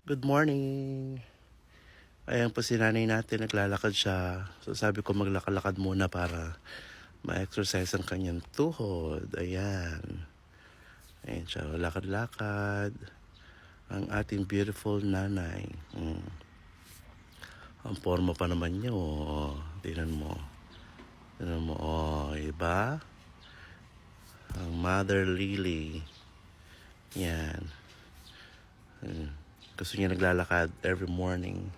Good morning! Ayan po si nanay natin, naglalakad siya. So sabi ko maglakad-lakad muna para ma-exercise ang kanyang tuhod. Ayan. Ayan siya, lakad-lakad. Ang ating beautiful nanay. Ang forma pa naman niya, oh. Tingnan mo. Tingnan mo, oh. Iba? Ang Mother Lily. Yan. Gusto niya naglalakad every morning.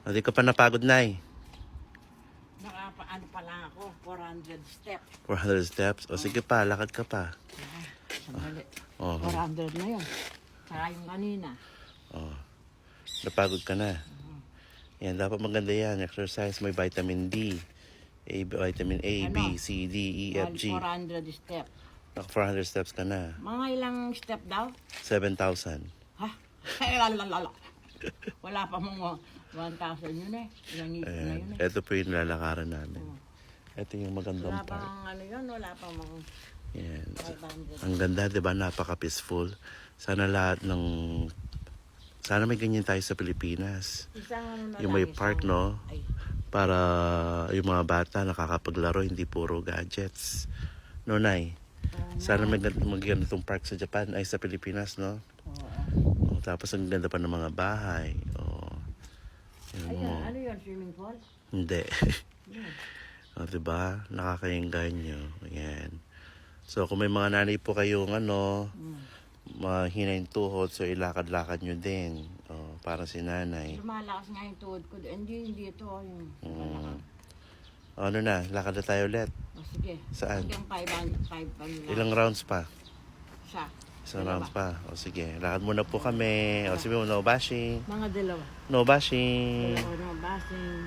Hindi ka pa napagod, Nay? Ano pa lang ako, 400 steps. 400 steps? O sige pa, lakad ka pa. Sandali. Oh, 400 na yun. Saka yung kanina. oh. Napagod ka na. Yan, dapat maganda yan. Exercise, may vitamin D. Vitamin A, Ano? B, C, D, E, F, G. 400 steps. Naka 400 steps ka na. Mga ilang step daw? 7,000. Ha? Ay, lalala. Wala pa mong 1,000 yun eh. Ilang ito na Ayan. yun eh. Ito po yung lalakaran namin. Ito yung magandang Wala pa park. ano yun, wala pa mong Yan. 500. Ang ganda, di ba? Napaka-peaceful. Sana lahat ng... Sana may ganyan tayo sa Pilipinas. Isang ano na Yung lang, may park, no? Ay, Para yung mga bata nakakapaglaro, hindi puro gadgets. No, Nay? Sana may ganitong park sa Japan, ay sa Pilipinas, no? oo. Tapos ang ganda pa ng mga bahay. Yan Ayun, mo. ano yun, swimming pool? Hindi. Yun. Diba? Nakakainganyo. Ayan. So, kung may mga nanay po kayong mahina yung tuhod, so ilakad-lakad nyo din. Para si nanay. Lumalakas nga yung tuhod ko. Hindi ito. Yung Ano na, lakad na tayo ulit. O sige. Saan? Hanggang 500 Ilang rounds pa? siya. Isang Dalawa. rounds pa. O sige, lakad muna po kami. O sige, no bashing. Mga dalawa. No bashing. Dalawa na basing.